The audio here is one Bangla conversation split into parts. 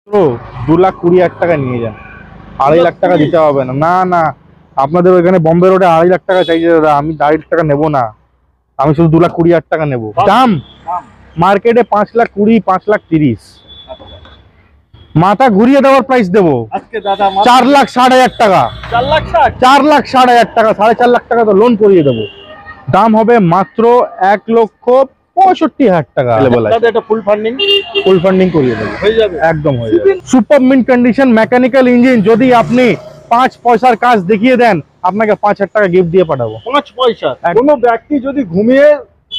তো 2,20,000 টাকা নিয়ে যান, 2.5 লাখ টাকা দিতে হবে না। না না, আপনাদের ওইখানে বম্বে রোডে 2.5 লাখ টাকা চাইছে দাদা, আমি 2.5 লাখ টাকা নেবো না, আমি শুধু 2,20,000 টাকা নেবো। দাম মার্কেটে 5,20,000, 5,30,000। মাথা ঘুরিয়ে দেওয়ার প্রাইস দেবো আজকে দাদা 4,60,000 টাকা। 4,60,000 টাকা, 4.5 লাখ টাকা তো লোন করিয়ে দেবো। দাম হবে মাত্র 1,65,000 টাকা। ফুল ফান্ডিং করিয়ে দেবো, হয়ে যাবে, একদম হয়ে যাবে। Super mint condition mechanical engine, যদি আপনি 5 পয়সার কাজ দেখিয়ে দেন, আপনাকে 5,000 টাকা গিফট দিয়ে পাঠাবো। 5 পয়সা? কোনো ব্যক্তি যদি ঘুমিয়ে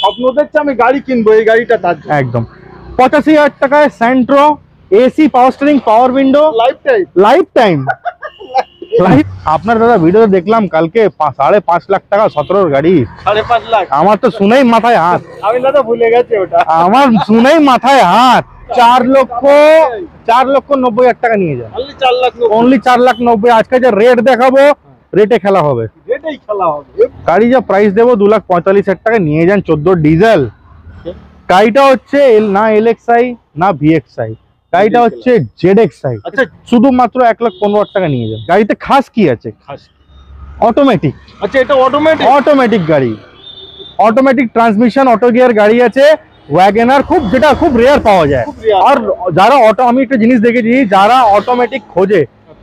স্বপ্ন দেখছে আমি গাড়ি কিনবো, এই গাড়িটা তার একদম। 85,000 টাকায় Centra AC, power steering, power window, life time. আপনার দাদা ভিডিও দেখলাম কালকে 5.5 লাখ টাকা 17 গাড়ি, 5.5 লাখ। আমার তো শুনেই মাথায় হাত, আমি দাদা ভুলে গেছি ওটা, আমার শুনেই মাথায় হাত। 4,90,000 টাকা নিয়ে যান, অনলি 4,90,000। আজকে যে রেট দেখাবো, রেটে খেলা হবে, গাড়ি যা প্রাইস দেবো 2,45,000 টাকা নিয়ে যান। 14 ডিজেল গাড়িটা হচ্ছে না LXi না VXi, গাড়িটা হচ্ছে ZXi। আচ্ছা, শুধুমাত্র 1,15,000 টাকা নিয়ে যান। গাড়িতে খাস কি আছে? অটোমেটিক। আচ্ছা, এটা অটোমেটিক গাড়ি, অটোমেটিক ট্রান্সমিশন, অটো গিয়ার গাড়ি আছে। ওয়াগনার যেটা খুব রেয়ার পাওয়া যায়। আর যারা আমি একটা জিনিস দেখেছি, যারা অটোমেটিক খোঁজে,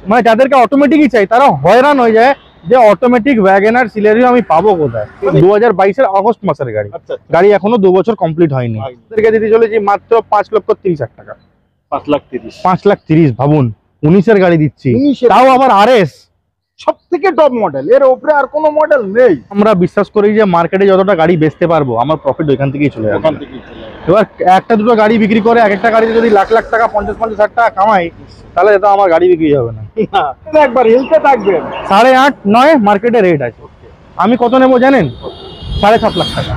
মানে যাদেরকে অটোমেটিকই চাই, তারা হয়রান হয়ে যায় যে অটোমেটিক ওয়াগনার সিলেরিও আমি পাবো কোথায়। 2022-এর আগস্ট মাসের গাড়ি, গাড়ি এখনো 2 বছর কমপ্লিট হয়নি। তাদেরকে দিতে চলেছি মাত্র 5,30,000 টাকা। 5,30,000 ভাবুন, 19-এর গাড়ি দিচ্ছি, তাও আবার RS, সবথেকে টপ মডেল, এর উপরে আর কোনো মডেল নেই। আমরা বিশ্বাস করি যে মার্কেটে যতটা গাড়ি বেচতে পারবো, আমার প্রফিট ওইখান থেকেই চলে যাবে। এবার একটা দুটো গাড়ি বিক্রি করে এক একটা গাড়িতে যদি লাখ লাখ টাকা, 50,000 টাকা কামাই, তাহলে এটা আমার গাড়ি বিক্রি হবে না। একবার হিলতে থাকবেন। 8.5, 9 মার্কেটে রেট আছে। আমি কত নেবো জানেন? 7.5 লাখ টাকা।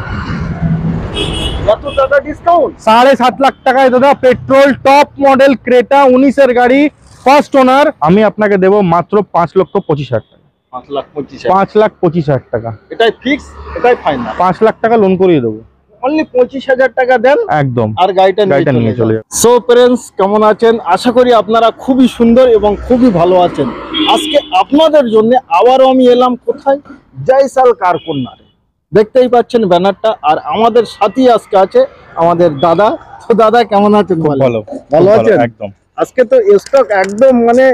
7.5 লাখ টাকায় দাদা পেট্রোল টপ মডেল ক্রেটা 19-এর গাড়ি, ফার্স্ট ওনার। আমি আপনাকে দেবো মাত্র 5,25,000 টাকা। 5,25,000 টাকা, এটাই ফিক্স, এটাই ফাইনাল। 5 লাখ টাকা লোন করিয়ে দেবো, অনলি 25,000 টাকা দেন একদম, আর গাড়িটা নিয়ে চলে যাবে। সো ফ্রেন্ডস, কেমন আছেন? আশা করি আপনারা খুবই সুন্দর এবং খুবই ভালো আছেন। আজকে আপনাদের জন্য আবারও আমি এলাম কোথায়? জয়সাল কার কর্নারে। দেখতেই পাচ্ছেন ব্যানারটা, আর আমাদের সাথী আজকে আছে আমাদের দাদা। তো দাদা কেমন আছেন? ভালো আছেন একদম। আজকে তো স্টক একদম মানে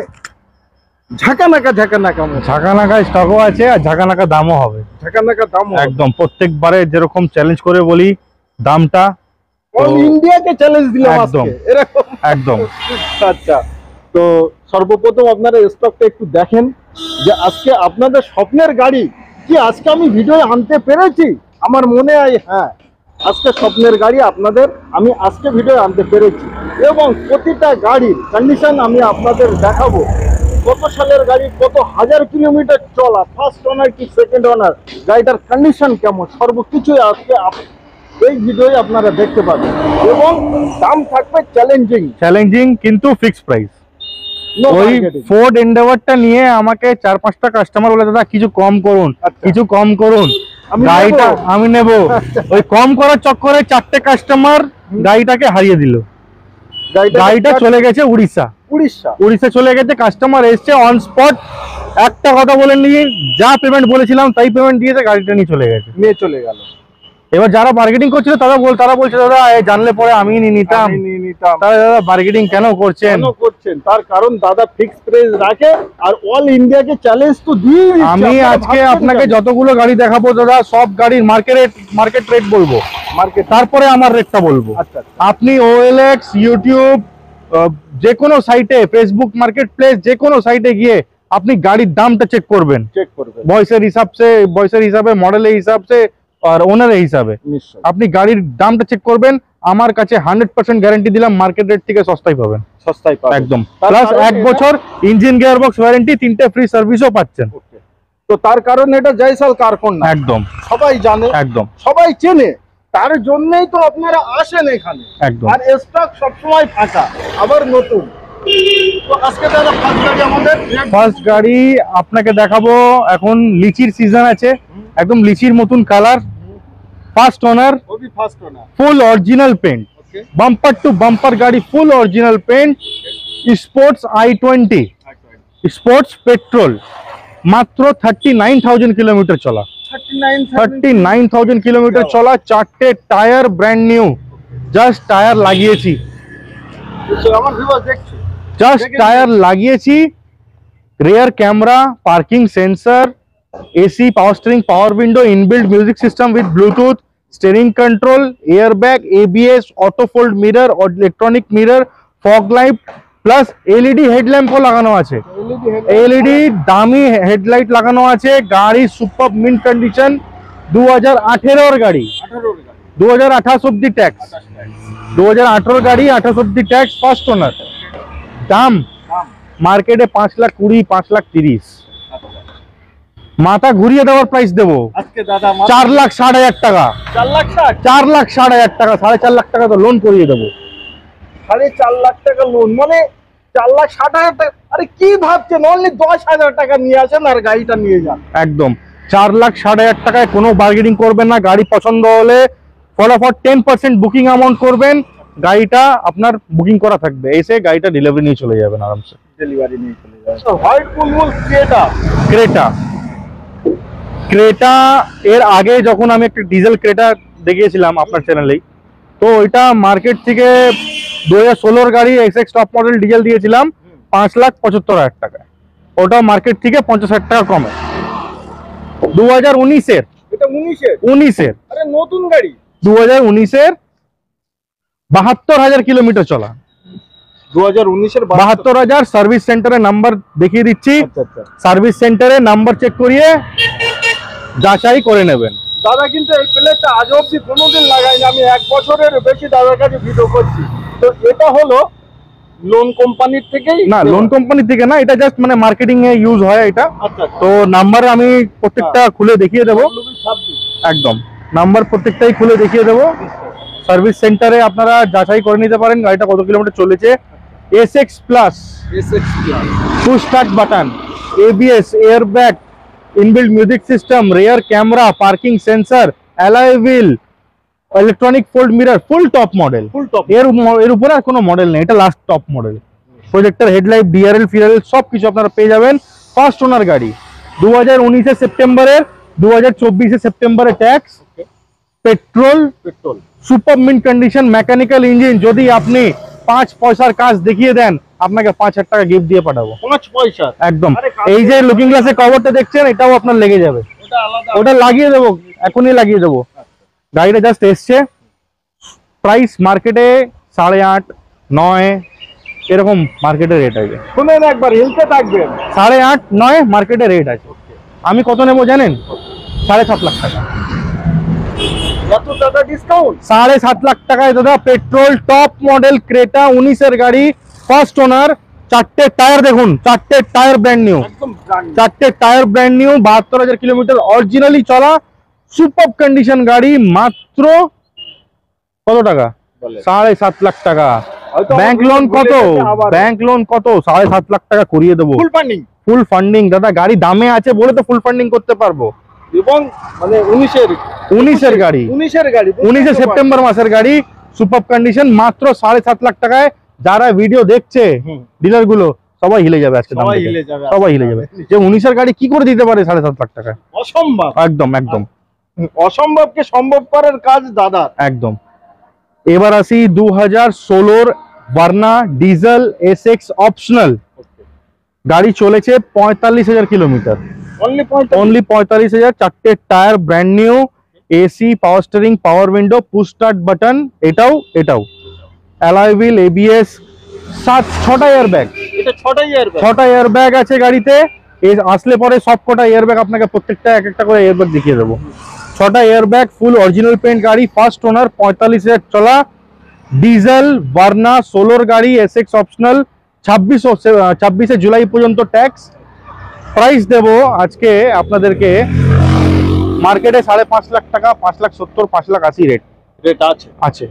ঝাঁকানাকা স্টকও আছে, আর ঝাঁকানাকা দামও হবে। একদম প্রত্যেকবারে যেরকম চ্যালেঞ্জ করে বলি দামটা, অল ইন্ডিয়াকে চ্যালেঞ্জ দিলাম আজকে এরকম একদম। আচ্ছা, তো সর্বপ্রথম আপনারা স্টকটা একটু দেখেন যে আজকে আপনাদের স্বপ্নের গাড়ি কি আজকে আমি ভিডিও আনতে পেরেছি। আমার মনে হয় হ্যাঁ, আজকে স্বপ্নের গাড়ি আপনাদের আমি আজকে ভিডিও আনতে পেরেছি, এবং প্রতিটা গাড়ির কন্ডিশন আমি আপনাদের দেখাবো। কত সালের গাড়ি, কত হাজার কিলোমিটার চলা, ফার্স্ট ওনার কি সেকেন্ড ওনার, গাড়িটার কন্ডিশন কেমন, সর্বকিছুই আজকে এই ভিডিওয় আপনারা দেখতে পাবেন। এবং দাম থাকবে চ্যালেঞ্জিং কিন্তু ফিক্সড প্রাইস। ওই ফোর্ড এন্ডেভারটা নিয়ে আমাকে 4-5টা কাস্টমার বলে দাদা কিছু কম করুন, কিছু কম করুন, গাড়িটা আমি নেব। ওই কম করার চক্করে 4টে কাস্টমার গাড়িটাকে হারিয়ে দিল। গাড়িটা চলে গেছে উড়িষ্যা চলে গেছে। কাস্টমার এসছে অন স্পট, একটা কথা বলেন নিয়ে যা পেমেন্ট বলেছিলাম তাই পেমেন্ট দিয়েছে, গাড়িটা নিয়ে চলে গেল। এবার যারা মার্কেটিং করছিল তারা বলছে দাদা জানলে পরে আমি নিতাম। তাহলে দাদা মার্কেটিং কেন করছেন? তার কারণ দাদা ফিক্সড প্রাইস রাখে, আর অল ইন্ডিয়াকে চ্যালেঞ্জ তো দিয়ে। আমি আজকে আপনাকে যতগুলো গাড়ি দেখাবো দাদা, সব গাড়ির মার্কেট রেট বলবো, তারপরে আমার রেটটা বলবো। আপনি OLX, ইউটিউব, যে কোনো সাইটে, ফেসবুক মার্কেট প্লেস, যে কোনো সাইটে গিয়ে আপনি গাড়ির দামটা চেক করবেন বয়সের হিসাবে, মডেলের হিসাবে, আর ওনারের হিসাবে। আপনি গাড়ির দামটা চেক করবেন। আমার কাছে 100% গ্যারান্টি দিলাম, মার্কেট রেট থেকে সস্তায় পাবেন একদম। প্লাস 1 বছর ইঞ্জিন গিয়ারবক্স ওয়ারেন্টি, 3টে ফ্রি সার্ভিসও পাচ্ছেন। তো তার কারণ এটা জয়সাল কার কর্নার, একদম সবাই জানে, একদম সবাই চেনে, তার জন্যই তো আপনারা আসেন এখানে একদম। আর স্টক সবসময় ফাঁকা, আবার নতুন। তো আজকে দাদা ফার্স্ট গাড়ি আপনাকে দেখাবো। এখন লিচির সিজন আছে, একদম লিচির মতন colour, first owner, full original paint, bumper to bumper গাড়ি, full original paint, sports i20 sports petrol, মাত্র 39,000 কিলোমিটার চলা। 39,000 কিলোমিটার চলা, 4টে tyre brand new, just tyre লাগিয়েছি, জাস্ট টায়ার লাগিয়েছি। Rear camera, parking sensor, AC, power steering, power window, inbuilt music system with Bluetooth, steering control, airbag, ABS, auto fold mirror, electronic mirror, fog light plus LED হেডল্যাম্পও লাগানো আছে। এলইডি দামি হেডলাইট লাগানো আছে। গাড়ি সুপার মিন্ট কন্ডিশন, 2018 গাড়ি, 2028 অব্দি ট্যাক্স, 2018 গাড়ি, 28 অব্দি ট্যাক্স, ফার্স্ট ওনার। দাম মার্কেটে 5,20,000, 5,30,000। মাথা ঘুরিয়ে দেওয়ার প্রাইস দেবো আজকে দাদা 4,60,000 টাকা। 4,60,000 টাকা, 4.5 লাখ টাকা তো লোন করিয়ে দেবো। 4.5 লাখ টাকা লোন মানে 4,60,000 টাকা। আরে কি ভাবছেন, অনলি 10,000 টাকা নিয়ে আসেন আর গাড়িটা নিয়ে যান। একদম 4,60,000 টাকায় কোনো বার্গেনিং করবেন না। গাড়ি পছন্দ হলে ফটাফট 10% বুকিং অ্যামাউন্ট করবেন, গাড়িটা আপনার বুকিং করা থাকবে, এসে গাড়িটা ডেলিভারি নিয়ে চলে যাবেন আরামসে। ডেলিভারি নিয়ে চলে যাবেন। হোয়াইটফুল ক্রেটা, ক্রেটা এর আগে যখন আমি একটা ডিজেল ক্রেটা দেখিয়েছিলাম আপনার চ্যানেলেই, তো ওইটা মার্কেট থেকে 2016 গাড়ি এক্সএক্স টপ মডেল ডিজেল দিয়েছিলাম 5,75,000 টাকা। ওটা মার্কেট থেকে 50,000 টাকা কমে। 2019-এর, এটা 19-এর, আরে নতুন গাড়ি, 2019-এর 72,000 কিলোমিটার চলা। 2019-এর 72,000। সার্ভিস সেন্টারে নাম্বার দেখিয়ে দিচ্ছি, সার্ভিস সেন্টারে নাম্বার চেক করিয়ে যাচাই করে নেবেন। দাদা কিন্তু এই প্লেটটা আজ অব্দি কোনোদিন লাগাইনি, আমি 1 বছরের বেশি দাদার কাছে ভিডিও করছি। তো এটা হলো লোন কোম্পানির থেকেই না, লোন কোম্পানি থেকে না, এটা জাস্ট মানে মার্কেটিং এ ইউজ হয় এটা। তো নাম্বার আমি প্রত্যেকটা খুলে দেখিয়ে দেবো, একদম নাম্বার প্রত্যেকটাই খুলে দেখিয়ে দেবো। সার্ভিস সেন্টারে আপনারা যাচাই করে নিতে পারেন গাড়িটা কত কিলোমিটার চলেছে। SX plus, push start button, ABS, airbag, inbuilt music system, rear camera, parking sensor, alloy wheel, electronic fold mirror, full top model. এর উপরে আর কোনো মডেল নেই, এটা last top model. Projector headlight, DRL ফিআরএল সবকিছু আপনারা পেয়ে যাবেন। ফার্স্ট ওনার গাড়ি, 2019-এর সেপ্টেম্বরের, 2024-এর সেপ্টেম্বরে tax, petrol, super mint condition, mechanical engine. যদি আপনি 5 পয়সার কাজ দেখিয়ে দেন, আপনাকে 5,000 টাকা গিফট দিয়ে পাঠাবো। 5 পয়সা একদম। এই যে লুকিং গ্লাসে কভারটা দেখছেন, এটাও আপনার লেগে যাবে, ওটা লাগিয়ে দেবো, এখনই লাগিয়ে দেবো। গাড়িটা জাস্ট এসছে, প্রাইস মার্কেটে 8.5, 9 এরকম মার্কেটে রেট আছে। শুনেন একবার, হিলতে থাকবেন। 8.5, 9 মার্কেটে রেট আছে। আমি কত নেবো জানেন? 7.5 লাখ টাকা। এত টাকা ডিসকাউন্ট? 7.5 লাখ টাকায় দাদা পেট্রোল টপ মডেল ক্রেটা 19-এর গাড়ি, ফার্স্ট ওনার। 4টে টায়ার দেখুন, 4টে টায়ার ব্র্যান্ড নিউ, 4টে tyre brand new, 72,000 kilometre originally চলা, সুপার কন্ডিশন গাড়ি। মাত্র কত টাকা? 7.5 লাখ টাকা। ব্যাংক লোন কত? ব্যাংক লোন কত? 7.5 লাখ টাকা করিয়ে দেবো। ফুল ফান্ডিং দাদা, গাড়ি দামে আছে বলে তো ফুল ফান্ডিং করতে পারবো। এবং মানে 19-এর গাড়ি, 19 সেপ্টেম্বর মাসের গাড়ি, সুপার কন্ডিশন, মাত্র 7.5 লাখ টাকায়। যারা ভিডিও দেখছে ডিলার গুলো সবাই হিলে যাবে আজকে, সবাই হিলে যাবে যে 19-এর গাড়ি কি করে দিতে পারে 7.5 লাখ টাকায়। অসম্ভব, একদম একদম অসম্ভবকে সম্ভব করার কাজ দাদা। একদম। এবার আসি 2016 ভার্না ডিজেল SX অপশনাল গাড়ি, চলেছে 45,000 কিলোমিটার, অনলি 45,000। 4টে tyre brand new, AC, power steering, power window, push start button, এটাও অ্যালয় হুইল, ABS, 6টা এয়ারব্যাগ। এটা 6টা এয়ারব্যাগ আছে গাড়িতে। আসলে পরে সব কটা এয়ারব্যাগ আপনাকে প্রত্যেকটা এক একটা করে এয়ারব্যাগ দেখিয়ে দেবো। 6টা এয়ারব্যাগ, ফুল অরিজিনাল পেন্ট গাড়ি, ফার্স্ট ওনার, 45,000 চলা, ডিজেল ভার্না 16 গাড়ি, SX অপশনাল, 26 জুলাই পর্যন্ত ট্যাক্স। প্রাইস দেবো আজকে আপনাদেরকে মার্কেটে 5.5 লাখ টাকা, 5,70,000, 5,80,000 রেট আছে।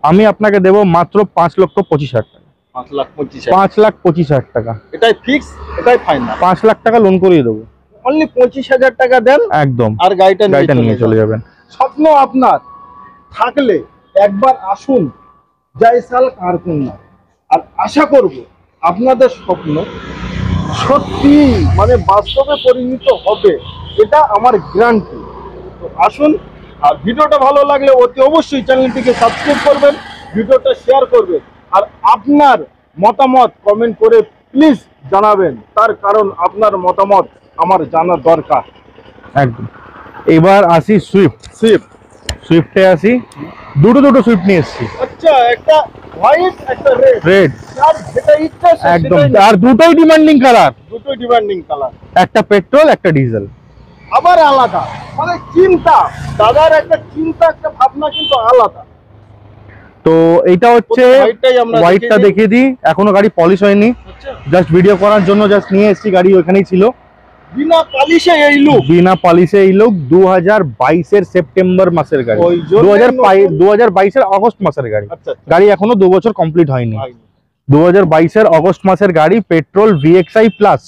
আমি আপনাকে দেবো মাত্র 5,25,000 টাকা। 5,25,000 টাকা। এটাই ফিক্স, এটাই ফাইনাল। 5 লাখ টাকা লোন করিয়ে দেবো। অনলি 25,000 টাকা দেন, একদম, আর গাড়িটা নিয়ে চলে যাবেন। স্বপ্ন আপনার থাকলে একবার আসুন, জয়সাল কারকন্যা। আর আশা করব আপনাদের স্বপ্ন সত্যি মানে বাস্তবে পরিণত হবে, এটা আমার গ্যারান্টি। তো আসুন, আর ভিডিওটা ভালো লাগলে অতি অবশ্যই চ্যানেলটিকে সাবস্ক্রাইব করবেন, ভিডিওটা শেয়ার করবেন, আর আপনার মতামত কমেন্ট করে প্লিজ জানাবেন, তার কারণ আপনার মতামত আমার জানা দরকার। একদম। এবার আসি সুইফটে আসি। দুটো সুইফট নিয়ে এসেছি। আচ্ছা, একটা হোয়াইট একটা রেড, আর যেটা ইচ্ছা একদম। আর দুটোই ডিমান্ডিং কালার, দুটোই ডিমান্ডিং কালার, একটা পেট্রোল একটা ডিজেল। আবার আলাদা, মানে চিন্তা, দাদার একটা চিন্তা, একটা ভাবনা কিন্তু আলাদা। তো এটা হচ্ছে হোয়াইটটা দেখিয়ে দিই। এখনো গাড়ি পলিশ হয়নি, জাস্ট ভিডিও করার জন্য জাস্ট নিয়ে এসেছি। গাড়ি ওখানেই ছিল, বিনা পলিশে এই লুক, বিনা পলিশে এই লুক। 2022-এর সেপ্টেম্বর মাসের গাড়ি, 2022-এর অগস্ট মাসের গাড়ি। গাড়ি এখনো 2 বছর কমপ্লিট হয়নি। 2022-এর অগস্ট মাসের গাড়ি, petrol VXI plus,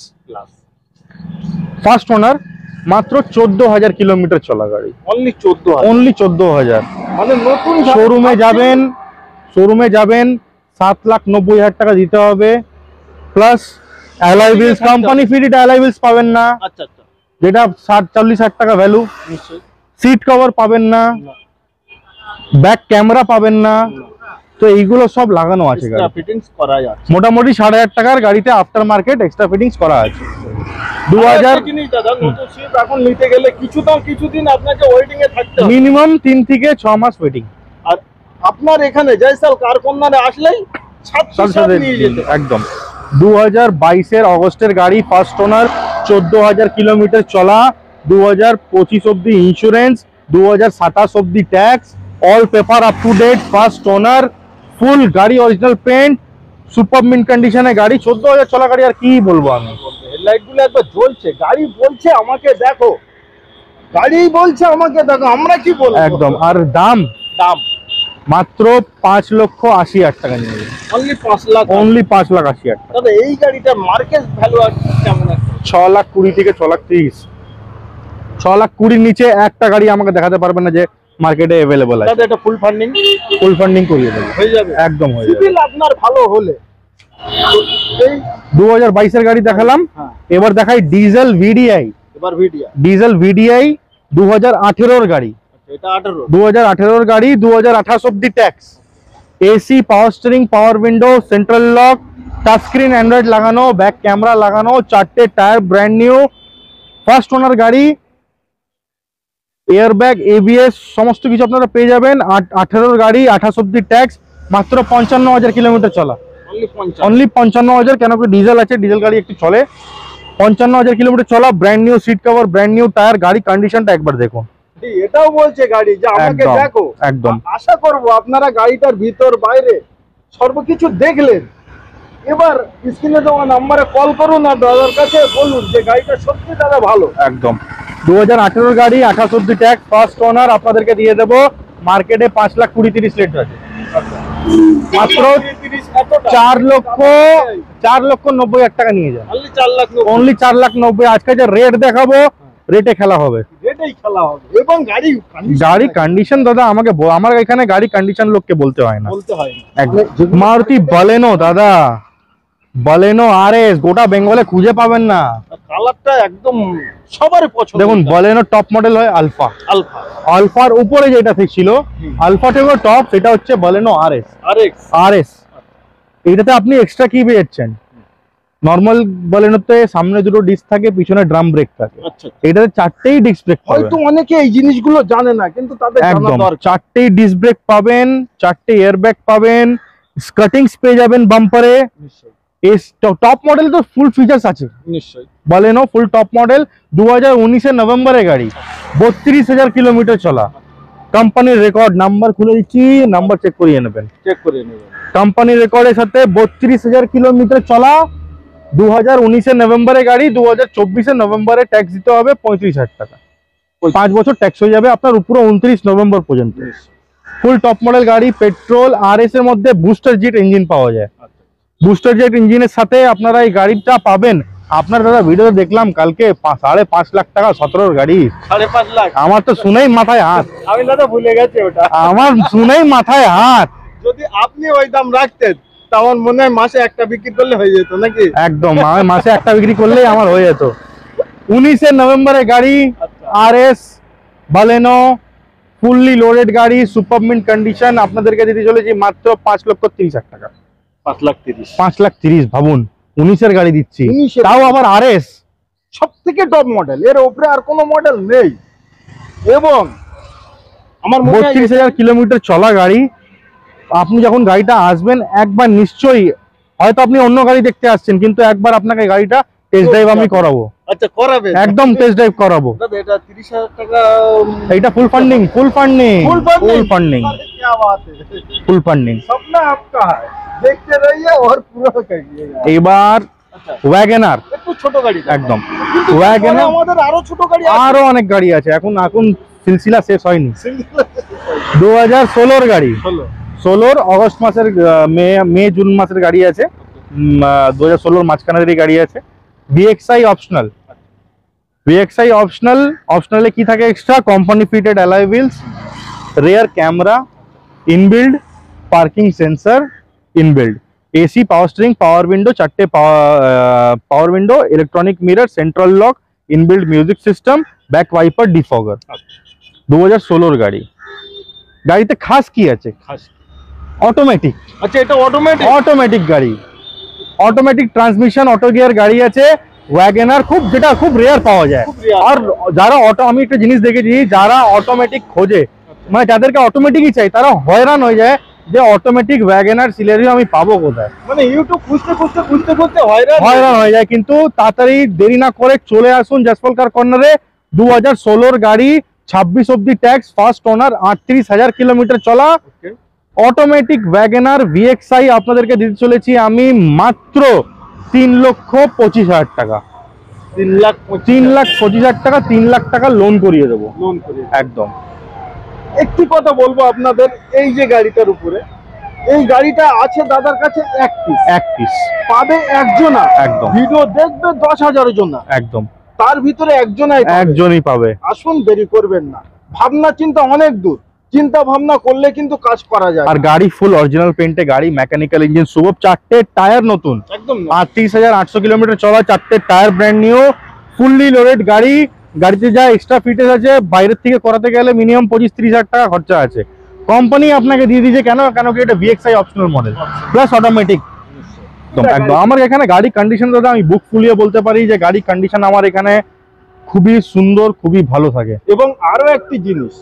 first owner, মাত্র 14,000 কিলোমিটার চলা গাড়ি। অনলি 14,000। মানে নতুন শোরুমে যাবেন 7,90,000 টাকা দিতে হবে, plus alloy wheels, company fit alloy wheels পাবেন না, যেটা 40,000 টাকা ভ্যালু। সিট কভার পাবেন না, ব্যাক ক্যামেরা পাবেন না। তো এইগুলো সব লাগানো আছে গাড়ি, মোটামুটি 7,500 টাকার গাড়িতে আফটার মার্কেট এক্সট্রা ফিটিংস করা আছে। 2000 এখন নিতে গেলে কিছুদিন আপনাকে ওয়েটিং এ থাকতে হবে, মিনিমাম 3 থেকে 6 মাস ওয়েটিং। আর আপনার এখানে জয়সাল কারকন্যারে আসলেই নিয়ে যেতে একদম। 2022-এর অগস্টের গাড়ি, ফার্স্ট ওনার, 14,000 কিলোমিটার চলা, 2025 অব্দি ইন্স্যুরেন্স, 2027 অব্দি tax, all paper up to date, first owner, full গাড়ি অরিজিনাল পেন্ট, সুপার মিন্ট কন্ডিশনে গাড়ি, 14,000 চলা গাড়ি। আর কি বলবো আমি, হেডলাইট গুলো একবার জ্বলছে, গাড়ি বলছে আমাকে দেখো, গাড়ি বলছে আমাকে দেখো, আমরা কি বলবো। একদম। আর দাম মাত্র 5,80,000 টাকা নিয়ে যাবে। অনলি 5,80,000 টাকা। দাদা এই গাড়িটার মার্কেট ভ্যালু কেমন আছে? 6,20,000 থেকে 6,30,000। 6,20,000 নিচে একটা গাড়ি আমাকে দেখাতে পারবে না যে মার্কেটে अवेलेबल আছে। দাদা এটা ফুল ফান্ডিং করিয়ে দেবে, হয়ে যাবে, একদম হয়ে যাবে। সিভিল আপনার ভালো হলে। এই 2022-এর গাড়ি দেখালাম, এবার দেখাই ডিজেল VDI। ডিজেল VDI 2018-এর গাড়ি, এটা 2018-এর গাড়ি, 2028 অব্দি tax, AC, power steering, power window, central lock, touch screen Android লাগানো, ব্যাক ক্যামেরা লাগানো, 4টে tyre brand new, first owner গাড়ি, এয়ারব্যাগ, ABS সমস্ত কিছু আপনারা পেয়ে যাবেন। 18-এর গাড়ি, 28 অব্দি ট্যাক্স, মাত্র 55,000 কিলোমিটার চলা। অনলি 55,000। কেন কি ডিজেল আছে, ডিজেল গাড়ি একটু চলে। 55,000 কিলোমিটার চলা, brand new seat cover, brand new tyre. গাড়ি কন্ডিশনটা একবার দেখুন। এটাও বলছে গাড়ি যে আমাকে দেখো। একদম। আশা করব আপনারা গাড়িটার ভিতর বাইরে সর্বকিছু দেখলেন। এবার স্ক্রিনে দেওয়া নম্বরে কল করুন আর দাদার কাছে বলুন যে গাড়িটা সত্যি দাদা ভালো। একদম। 2018-এর গাড়ি, 28 অব্দি ট্যাক্স, ফার্স্ট ওনার। আপনাদেরকে দিয়ে দেবো মার্কেটে 5,20,30 লিটার আছে, মাত্র 4,90,000 টাকা নিয়ে যান। অনলি 4,90,000। আজকে যে রেট দেখাবো, রেটে খেলা হবে, এবং গাড়ি কন্ডিশন দাদা আমাকে, আমার এখানে গাড়ি কন্ডিশন লোককে বলতে হয় না। মারুতি বালেনো দাদা, বালেনো RS গোটা বেঙ্গলে খুঁজে পাবেন না। কালারটা একদম সবার পছন্দ। দেখুন, বালেনো টপ মডেল হয় আলফার উপরে যেটা ছিল আলফা থেকে টপ, সেটা হচ্ছে বালেনো RS। এইটাতে আপনি এক্সট্রা কি পেয়ে যাচ্ছেন? নরমাল বালেনোতে সামনে দুটো ডিস্ক থাকে, পিছনে ড্রাম ব্রেক থাকে। এটাতে 4টেই ডিস্ক ব্রেক পাবেন। হয়তো অনেকে এই জিনিসগুলো জানে না, কিন্তু তাদের জানা দরকার। 4টেই ডিস্ক ব্রেক পাবেন, 4টে এয়ারব্যাগ পাবেন, স্কাটিংস পেয়ে যাবেন বাম্পারে। এই টপ মডেল তো ফুল ফিচার্স আছে নিশ্চয়ই। বালেনো ফুল টপ মডেল, 2019-এর নভেম্বরে গাড়ি, 32,000 কিলোমিটার চলা। কোম্পানির রেকর্ড, নাম্বার খুলে দিচ্ছি, নাম্বার চেক করিয়ে নেবেন। কোম্পানির রেকর্ডের সাথে 32,000 কিলোমিটার চলা, 2019-এর নভেম্বরে গাড়ি, 2024-এর নভেম্বরে ট্যাক্স দিতে হবে 35,000 টাকা। 5 বছর ট্যাক্স হয়ে যাবে আপনার উপরে 29 নভেম্বর পর্যন্ত। ফুল টপ মডেল গাড়ি, পেট্রোল। RS এর মধ্যে বুস্টার জেট ইঞ্জিন পাওয়া যায়। বুস্টার জেট ইঞ্জিনের সাথে আপনারা এই গাড়িটা পাবেন। আপনার দাদা ভিডিওতে দেখলাম কালকে 5.5 লাখ টাকা 17-এর গাড়ি। 5.5 লাখ? আমার তো শুনেই মাথায় হাত। আমি দাদা ভুলে গেছি ওটা। আমার শুনেই মাথায় হাত। যদি আপনি ওই দাম রাখতেন তা আমার মনে হয় মাসে একটা বিক্রি করলে হয়ে যেত নাকি? একদম, মাসে একটা বিক্রি করলেই আমার হয়ে যেত। 19 নভেম্বরের গাড়ি, আচ্ছা। RS বালেনো, ফুললি লোডেড গাড়ি, সুপার মিন্ট কন্ডিশন, আপনাদেরকে দিতে চলেছি মাত্র 5,30,000 টাকা। 5,30,000। 5,30,000 ভাবুন, 19 গাড়ি দিচ্ছি, 19 তাও আবার RS। সব থেকে টপ মডেল, এর উপরে আর কোনো মডেল নেই। এবং আমার মনে হয় 32,000 কিলোমিটার চলা গাড়ি। আপনি যখন গাড়িটা আসবেন একবার নিশ্চয়ই, হয়তো আপনি অন্য গাড়ি দেখতে আসছেন, কিন্তু একবার আপনাকে গাড়িটা টেস্ট ড্রাইভ আমি করাবো। আচ্ছা, করাবে? একদম টেস্ট ড্রাইভ করাবো। দাদা এটা 30,000 টাকা? এটা ফুল ফান্ডিং, ফুল ফান্ডিং, ফুল ফুল ফান্ডিং, अरे क्या बात है, ফুল ফান্ডিং। सपना आपका है, देखते रहिए और पूरा करिएगा। এবার আচ্ছা, ওয়াগনার, একটু ছোট গাড়ি একদম কিন্তু ওয়াগনার। আমাদের আরো ছোট গাড়ি আছে। আরো অনেক গাড়ি আছে, এখন সিলসিলা শেষ হয়নি। 2016 গাড়ি, 16 অগস্ট মাসের মে জুন মাসের গাড়ি আছে। 2016 মাঝখানের গাড়ি আছে। VXI optional, VXI optional. অপশনালে কি থাকে extra? Company fitted alloy wheels, rear camera, inbuilt parking sensor, inbuilt AC, power steering, power window, 4টে power window, electronic mirror, central lock, inbuilt music system, back wiper, defogger. 2016 গাড়ি। গাড়িতে খাস কি আছে? অটোমেটিক। আচ্ছা, এটা অটোমেটিক? অটোমেটিক গাড়ি, অটোমেটিক ট্রান্সমিশন, অটো গিয়ার গাড়ি আছে। ওয়াগনার যেটা খুব রেয়ার পাওয়া যায়। খুব rare। আর যারা আমি একটা জিনিস দেখেছি, যারা অটোমেটিক খোঁজে, মানে যাদেরকে অটোমেটিকই চাই, তারা হয়রান হয়ে যায় যে অটোমেটিক ওয়াগনার সিলেরিও আমি পাবো কোথায়। মানে ইউটিউব খুঁজতে হয়রান হয়ে যায়। কিন্তু তাড়াতাড়ি দেরি না করে চলে আসুন যশপাল কার কর্নারে। 2016 গাড়ি, 26 অব্দি ট্যাক্স, ফার্স্ট ওনার, 38,000 কিলোমিটার চলা, অটোমেটিক ওয়াগনার VXI আপনাদেরকে দিতে চলেছি আমি মাত্র 3,25,000 টাকা। 3,25,000 টাকা, 3 লাখ টাকা লোন করিয়ে দেবো। লোন করে একদম। একটি কথা বলবো আপনাদের, এই যে গাড়িটার উপরে, এই গাড়িটা আছে দাদার কাছে এক পিস পাবে একজনা। একদম। ভিডিও দেখবে 10,000 জন, একদম তার ভিতরে একজনই পাবে। আসুন, দেরি করবেন না। ভাবনা চিন্তা অনেক দূর, চিন্তা ভাবনা করলে কিন্তু কাজ করা যায়। আর গাড়ি ফুল অরিজিনাল পেন্টে গাড়ি, মেকানিক্যাল ইঞ্জিন, সুবব, 4টে টায়ার নতুন, একদম 38,800 কিলোমিটার চলা, 4টে tyre brand new, fully loaded গাড়ি। গাড়িতে যা এক্সট্রা ফিটেজ আছে, বাইরের থেকে করাতে গেলে মিনিমাম 25-30,000 টাকা খরচা আছে। কোম্পানি আপনাকে দিয়ে দিয়েছে কেন কি এটা VXI optional model plus automatic. একদম। আমার এখানে গাড়ি কন্ডিশন দাদা আমি বুক ফুলিয়ে বলতে পারি যে গাড়ি কন্ডিশন আমার এখানে খুবই সুন্দর, খুবই ভালো থাকে। এবং আরো একটি জিনিস,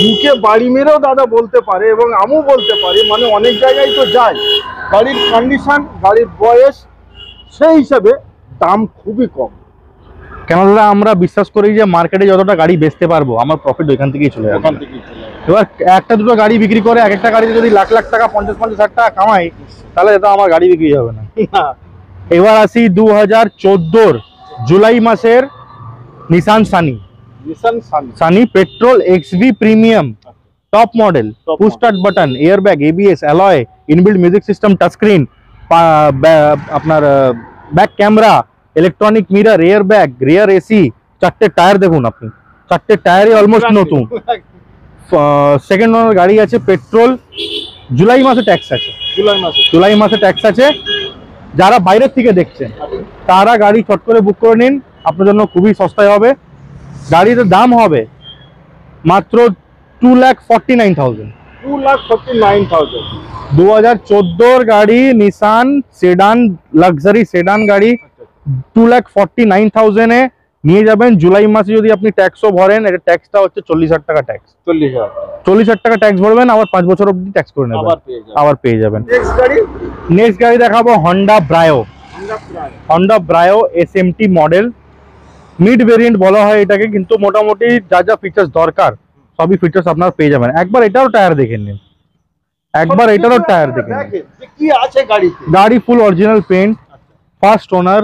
মুখে বাড়ি মেরেও দাদা বলতে পারে এবং আমিও বলতে পারি, মানে অনেক জায়গায় তো যাই, গাড়ির কন্ডিশন, গাড়ির বয়স, সেই হিসাবে দাম খুবই কম। কেন দাদা আমরা বিশ্বাস করি যে মার্কেটে যতটা গাড়ি বেচতে পারবো আমার প্রফিট ওইখান থেকেই চলে যাবে। এবার একটা দুটো গাড়ি বিক্রি করে এক একটা গাড়িতে যদি লাখ লাখ টাকা, 50-50,000 টাকা কামাই, তাহলে দাদা আমার গাড়ি বিক্রি হবে না। এবার আসি 2014 জুলাই মাসের Nissan Sunny petrol XV premium top model, push start button, airbag, ABS, alloy, inbuilt music system, touch screen, আপনার back camera, electronic mirror, airbag, rear AC, 4টে টায়ার দেখুন আপনি, 4টে টায়ারই অলমোস্ট নতুন। সেকেন্ড ওনার গাড়ি আছে, পেট্রোল। জুলাই মাসে ট্যাক্স আছে, জুলাই মাসে ট্যাক্স আছে। যারা বাইরের থেকে দেখছেন তারা গাড়ি চট করে বুক করে নিন, আপনার জন্য খুবই সস্তায় হবে। গাড়ির দাম হবে মাত্র 2,49,000। 2014 গাড়ি, নিসান সেডান, লাক্সারি সেডান গাড়ি, 2,49,000 এ নিয়ে যাবেন। জুলাই মাসে যদি আপনি ট্যাক্সও ভরেন, এটা ট্যাক্সটা হচ্ছে 40,000 টাকা ট্যাক্স। 40,000 টাকা ট্যাক্স ভরবেন, আবার 5 বছর অবধি ট্যাক্স করে নেবেন, আবার পেয়ে যাবেন। নেক্সট গাড়ি দেখাবো Honda Brio SMT model, mid variant বলা হয় এটাকে, কিন্তু মোটামুটি যা যা ফিচার্স দরকার সবই ফিচার্স আপনারা পেয়ে যাবেন। একবার এটারও টায়ার দেখে নিন, একবার এটারও টায়ার দেখে নিন। কি আছে গাড়িতে? গাড়ি full original paint, first owner,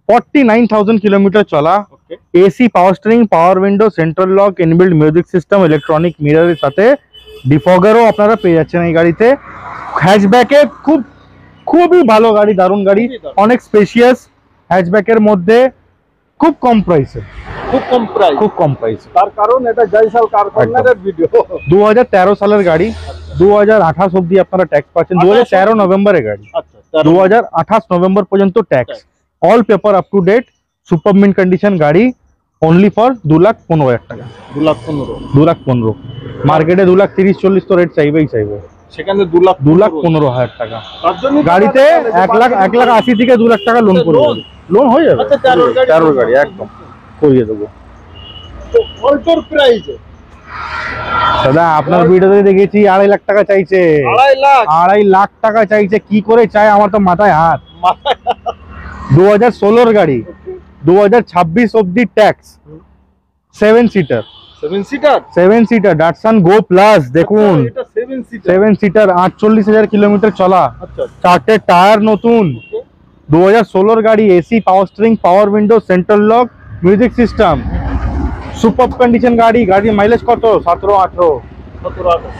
49,000 kilometre চলা, AC, power steering, power window, central lock, inbuilt music system, electronic মিররের সাথে ডিফগারও আপনারা পেয়ে যাচ্ছেন এই গাড়িতে। হ্যাচব্যাকে খুবই ভালো গাড়ি, দারুণ গাড়ি, অনেক স্পেশিয়াস। হ্যাচব্যাকের মধ্যে খুব কম প্রাইসে, খুব কম প্রাইসে। তার কারণ এটা জয়সাল কার কর্নারের ভিডিও। 2013 সালের গাড়ি, 2028 অবধি আপনারা ট্যাক্স পাচ্ছেন। 2013 নভেম্বরের গাড়ি, আচ্ছা 2028 নভেম্বর পর্যন্ত tax, all paper up to date, super mint condition গাড়ি, অনলি ফর 2,15,000 টাকা। 2,15,000 2,15,000 মার্কেটে 2,30,40 তো রেট চাইবেই চাইবে, সেখানে 2,15,000 টাকা। তার জন্য গাড়িতে 1,80,000 থেকে 2 লাখ টাকা লোন করে দেবে, লোন হয়ে যাবে। আচ্ছা 13 গাড়ি একদম করিয়ে দেবো। তো অল্টোর প্রাইসে দাদা আপনার ভিডিওতে দেখেছি 2.5 লাখ টাকা চাইছে, 2.5 লাখ টাকা চাইছে, কি করে চাই আমার তো মাথায় হাত। 2016 গাড়ি, 2026 অবধি ট্যাক্স, 7 সিটার, 7 সিটার ডাটসান গো প্লাস। দেখুন এটা 7 সিটার, 7 সিটার, 48,000 কিলোমিটার চলা, আচ্ছা 4টে টায়ার নতুন, 2016 গাড়ি, AC, power steering, power window, central lock, music system, super condition গাড়ি। গাড়ির মাইলেজ কত? 17-18।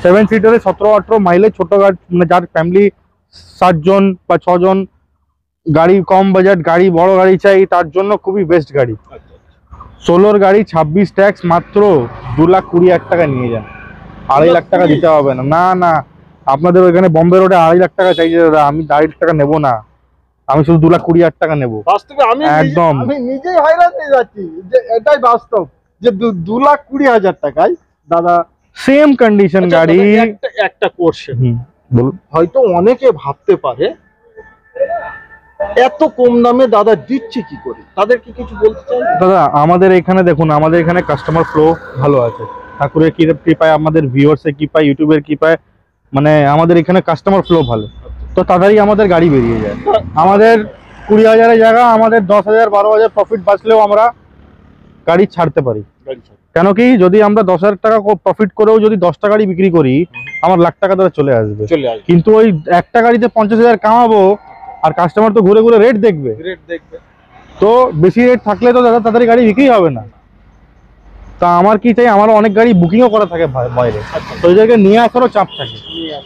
7 সিটারে 17-18 মাইলেজ। ছোট গাড়ি মানে যার ফ্যামিলি 7 জন বা 6 জন, গাড়ি কম বাজেট গাড়ি, বড় গাড়ি চাই, তার জন্য খুবই বেস্ট গাড়ি। 16 গাড়ি, 26 ট্যাক্স, মাত্র 2,20,000 টাকা নিয়ে যান। 2.5 লাখ টাকা দিতে হবে না। না না, আপনাদের ওইখানে বম্বে রোডে 2.5 লাখ টাকা চাইছে দাদা, আমি 2.5 লাখ টাকা নেবো না, আমি শুধু 2,20,000 টাকা নেবো। বাস্তবে আমি একদম। আমি নিজেই হয়রান হয়ে যাচ্ছি যে এটাই বাস্তব যে 2,20,000 টাকায় দাদা সেম কন্ডিশন গাড়ি। একটা কোর্সে বলুন। হয়তো অনেকে ভাবতে পারে এত কম দামে দাদা দিচ্ছে কি করে, তাদেরকে কিছু বলতে চাই? দাদা আমাদের এখানে দেখুন, আমাদের এখানে কাস্টমার ফ্লো ভালো আছে, ঠাকুরের কৃপায়, আমাদের ভিউয়ার্সের কৃপায়, ইউটিউবের কৃপায়, মানে আমাদের এখানে কাস্টমার ফ্লো ভালো, তো তাড়াতাড়ি আমাদের গাড়ি বেরিয়ে যায়। আমাদের 20,000-এর জায়গা আমাদের 10,000 12,000 প্রফিট বাঁচলেও আমরা গাড়ি ছাড়তে পারি। কেন কি, যদি আমরা 10,000 টাকা প্রফিট করেও যদি 10টা গাড়ি বিক্রি করি, আমার লাখ টাকা ধরে চলে আসবে। কিন্তু ওই একটা গাড়িতে 50,000 কামাবো, আর কাস্টমার তো ঘুরে ঘুরে রেট দেখবে, তো বেশি রেট থাকলে তো দাদা তাড়াতাড়ি গাড়ি বিক্রি হবে না। তা আমার কি চাই, আমার অনেক গাড়ি বুকিংও করা থাকে বাইরে, তো ওই জায়গায় নিয়ে আসারও চাপ থাকে।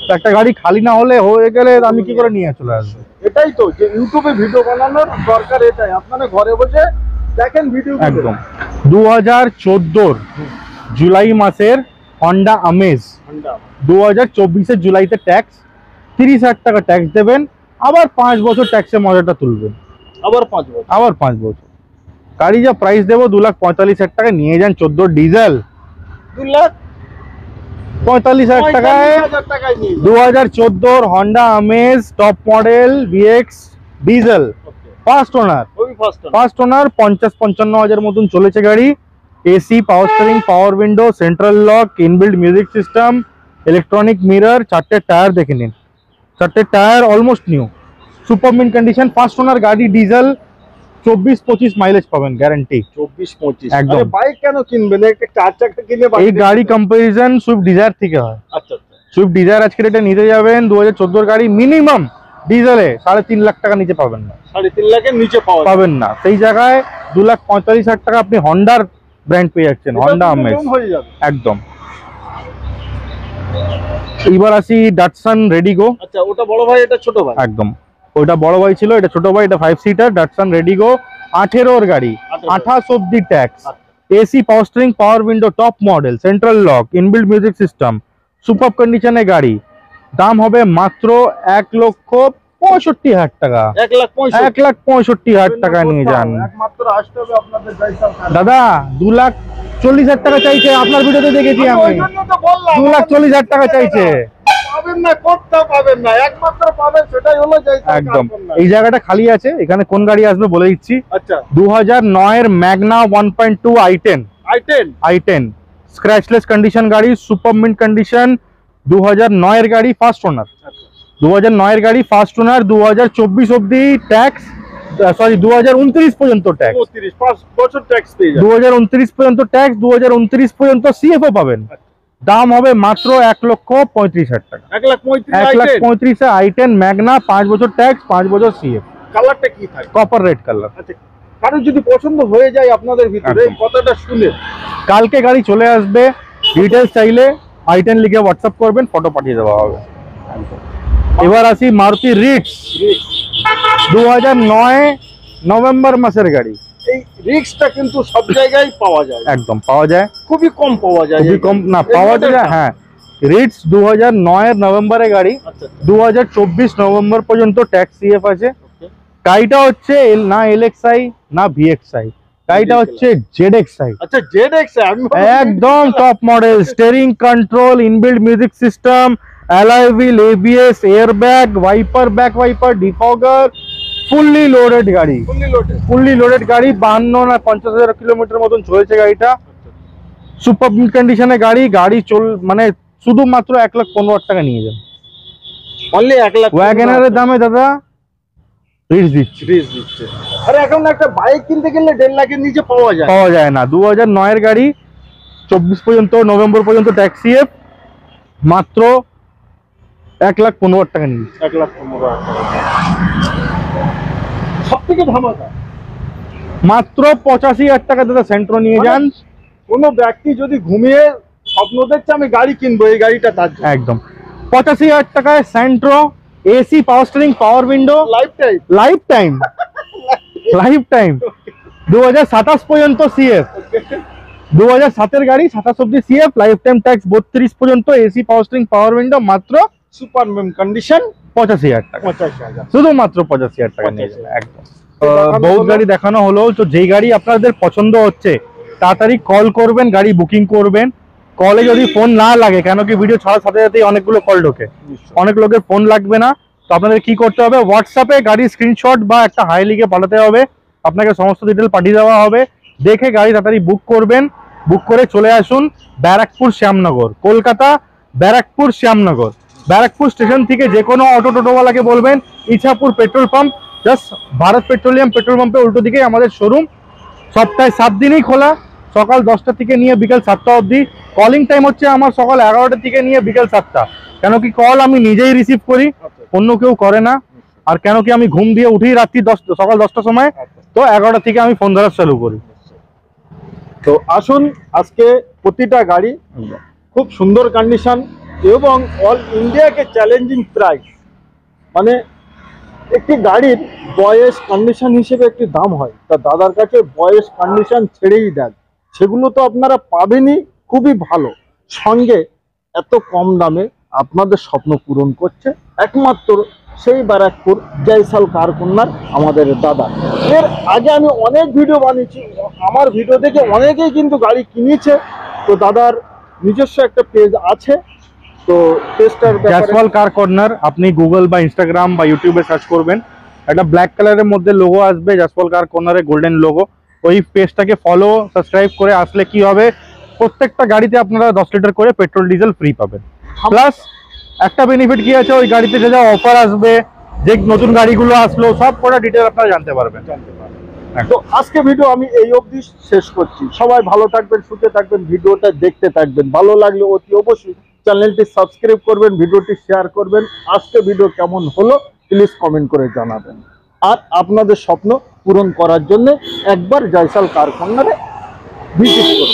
তো একটা গাড়ি খালি না হলে হয়ে গেলে আমি কি করে নিয়ে চলে আসবো? এটাই তো যে ইউটিউবে ভিডিও বানানোর দরকার, এটাই আপনারা ঘরে বসে দেখেন ভিডিও। একদম। 2014 জুলাই মাসের হন্ডা আমেজ, 2024 জুলাইতে ট্যাক্স, 30,000 টাকা ট্যাক্স দেবেন, আবার 5 বছর ট্যাক্সের মজাটা তুলবেন, আবার 5 বছর, আবার 5 বছর। গাড়ি যা প্রাইস দেবো 2,45,000 টাকা নিয়ে যান, 14 ডিজেল, 2,45,000 টাকায় 2014 Honda Amaze top model VX diesel, first owner, 50-55 মতন চলেছে গাড়ি। AC, power steering, power window, central lock, inbuilt music system, electronic mirror, 4টে টায়ার দেখে নিন, 4টে tyre almost new, super mint condition, first owner গাড়ি, ডিজেল, 24-25 মাইলেজ পাবেন গ্যারান্টি। 24-25 একদম। বাইক কেন কিনবেন, একটা 4 চাকা কিনে এই গাড়ি কম্পারিজন সুইফট ডিজায়ার থেকে হয়। আচ্ছা সুইফট ডিজায়ার আজকে রেটে নিতে যাবেন 2014 গাড়ি, মিনিমাম ডিজেলে 3.5 লাখ টাকা নিচে পাবেন না, 3.5 লাখের নিচে পাবেন না। সেই জায়গায় 2,45,000 টাকা আপনি হন্ডার ব্র্যান্ড পেয়ে যাচ্ছেন, হন্ডা আমেজ একদম। এবার আসি ডাটসান রেডিগো। আচ্ছা ওটা বড় ভাই, এটা ছোট ভাই? একদম, ওইটা বড় ভাই ছিল, এটা ছোট ভাই। এটা 5 সিটার ডাটসান রেডিগো, 18 গাড়ি, 28 অবধি tax, AC, power steering, power window, top model, central lock, inbuilt music system, super কন্ডিশনে গাড়ি। দাম হবে মাত্র 1,65,000 টাকা, 1,65,000 টাকা নিয়ে যান। একমাত্র আসতে হবে আপনাদের জয়সাল খান। দাদা 2,40,000 টাকা চাইছে, আপনার ভিডিওতে দেখেছি আমি, 2,40,000 টাকা চাইছে। পাবেন না, কোথাও পাবেন না, একমাত্র পাবেন সেটাই হলো জয়সাল। একদম। এই জায়গাটা খালি আছে, এখানে কোন গাড়ি আসবে বলে দিচ্ছি। আচ্ছা 2009 ম্যাগনা 1.2 i10 স্ক্র্যাচলেস কন্ডিশন গাড়ি, সুপার মিন্ট কন্ডিশন, 2009 গাড়ি, ফার্স্ট ওনার, 2009 গাড়ি, ফার্স্ট ওনার, 2024 অবধি ট্যাক্স, সরি 2029 পর্যন্ত ট্যাক্স, 5 বছর ট্যাক্স পেয়ে যাবেন, 2029 পর্যন্ত ট্যাক্স, 2029 পর্যন্ত সিএফও পাবেন। দাম হবে মাত্র 1,35,000 টাকা, 1,35,000 i10 ম্যাগনা, 5 বছর ট্যাক্স, 5 বছর সিএফ। কালারটা কি থাকে? Copper red colour. আচ্ছা কারো যদি পছন্দ হয়ে যায় আপনাদের ভিতরে, এই কথাটা শুনে কালকে গাড়ি চলে আসবে, ডিটেলস চাইলে i10 লিখে হোয়াটসঅ্যাপ করবেন, ফটো পাঠিয়ে দেওয়া হবে। এবার আসি মারুতি রিটস, 2009 নভেম্বর মাসের গাড়ি। এই রিক্সটা কিন্তু সব জায়গায় পাওয়া যায়, একদম পাওয়া যায়, খুবই কম পাওয়া যায়, খুবই কম না পাওয়া যায়। হ্যাঁ রিটস 2009 নভেম্বরে গাড়ি, আচ্ছা 2024 নভেম্বর পর্যন্ত ট্যাক্স সিএফ আছে। গাড়িটা হচ্ছে না এলএক্সআই না ভিএক্সআই, গাড়িটা হচ্ছে জেডএক্সআই। আচ্ছা জেডএক্স, আমি একদম top model, steering control, inbuilt music system, alloy wheel, ABS, airbag, wiper, back wiper, ডিফগার, fully loaded গাড়ি। ফুললি লোডেড গাড়ি, 52 না 50,000 কিলোমিটার মতন চলেছে গাড়িটা। সুপার কন্ডিশনে গাড়ি, মানে শুধুমাত্র 1,15,000 টাকা নিয়ে যান। অনলি 1 লাখ ওয়াগনারের দামে দাদা রিটস দিচ্ছে। আরে এখন একটা বাইক কিনতে গেলে 1.5 লাখের নিচে পাওয়া যায় না। 2009 এর গাড়ি, 24 পর্যন্ত নভেম্বর পর্যন্ত ট্যাক্স সিএফ, মাত্র 1,15,000 টাকা নিয়ে। 1,15,000 টাকা সব থেকে ধামাকা। মাত্র 85,000 টাকা দাদা সেন্ট্রো নিয়ে যান। কোনো ব্যক্তি যদি ঘুমিয়ে স্বপ্ন দেখছে আমি গাড়ি কিনবো, এই গাড়িটা তার জন্য। একদম 85,000 টাকায় Centra, AC, power steering, power window, life time 2027 পর্যন্ত সিএফ। 2007 এর গাড়ি, 27 অব্দি সিএফ, লাইফ টাইম ট্যাক্স 32 পর্যন্ত, AC, power steering, power window, মাত্র সুপার কন্ডিশন 85,000 টাকা। 85,000 শুধুমাত্র 85,000 টাকা নিয়ে যাবে। একদম বহুত গাড়ি দেখানো হলো, তো যেই গাড়ি আপনাদের পছন্দ হচ্ছে তাড়াতাড়ি কল করবেন, গাড়ি বুকিং করবেন। কলে যদি ফোন না লাগে, কেন কি ভিডিও ছাড়ার সাথে সাথেই অনেকগুলো কল ঢোকে, অনেক লোকের ফোন লাগবে না। তো আপনাদের কি করতে হবে, হোয়াটসঅ্যাপে গাড়ির স্ক্রিনশট বা একটা হাই লিখে পাঠাতে হবে, আপনাকে সমস্ত ডিটেল পাঠিয়ে দেওয়া হবে। দেখে গাড়ি তাড়াতাড়ি বুক করবেন, বুক করে চলে আসুন ব্যারাকপুর শ্যামনগর, কলকাতা ব্যারাকপুর শ্যামনগর। ব্যারাকপুর স্টেশন থেকে যে কোনো অটো টোটোওয়ালাকে বলবেন Ichapur petrol pump, just Bharat Petroleum petrol পাম্পের উল্টো দিকে আমাদের শোরুম। সপ্তাহে 7 দিনই খোলা, সকাল 10টা থেকে নিয়ে বিকেল 7টা অবধি। কলিং টাইম হচ্ছে আমার সকাল 11টা থেকে নিয়ে বিকেল 7টা, কেন কি কল আমি নিজেই রিসিভ করি, অন্য কেউ করে না। আর কেন কি আমি ঘুম দিয়ে উঠি রাত্রি সকাল 10টার সময়, তো 11টা থেকে আমি ফোন ধরা চালু করি। তো আসুন, আজকে প্রতিটা গাড়ি খুব সুন্দর কন্ডিশন এবং অল ইন্ডিয়াকে চ্যালেঞ্জিং প্রাইস। মানে একটি গাড়ির বয়স কন্ডিশন হিসেবে একটি দাম হয়, তা দাদার কাছে বয়স কন্ডিশন ছেড়েই দেন, সেগুলো তো আপনারা পাবেনই খুবই ভালো। সঙ্গে এত কম দামে আপনাদের স্বপ্ন পূরণ করছে একমাত্র সেই ব্যারাকপুর জয়সাল কারকন্যার আমাদের দাদা। এর আগে আমি অনেক ভিডিও বানিয়েছি, আমার ভিডিও দেখে অনেকেই কিন্তু গাড়ি কিনেছে। তো দাদার নিজস্ব একটা পেজ আছে, তো পেজটার জয়সওয়াল কার কর্নার আপনি গুগল বা ইনস্টাগ্রাম বা ইউটিউবে সার্চ করবেন, একটা ব্ল্যাক কালারের মধ্যে লোগো আসবে, জয়সওয়াল কার কর্নারের গোল্ডেন লোগো। ওই পেজটাকে ফলো সাবস্ক্রাইব করে আসলে কি হবে, প্রত্যেকটা গাড়িতে আপনারা 10 লিটার করে পেট্রোল ডিজেল ফ্রি পাবেন। প্লাস একটা বেনিফিট কি আছে, ওই গাড়িতে যে যা অফার আসবে, যে নতুন গাড়িগুলো আসলো, সব কটা ডিটেল আপনারা জানতে পারবেন। তো আজকে ভিডিও আমি এই অবধি শেষ করছি। সবাই ভালো থাকবেন, সুখে থাকবেন, ভিডিওটা দেখতে থাকবেন। ভালো লাগলে অতি অবশ্যই চ্যানেলটি সাবস্ক্রাইব করবেন, ভিডিওটি শেয়ার করবেন। আজকে ভিডিও কেমন হলো প্লিজ কমেন্ট করে জানাবেন। আর আপনাদের স্বপ্ন পূরণ করার জন্য একবার জয়সাল কার কর্নারে ভিজিট করুন।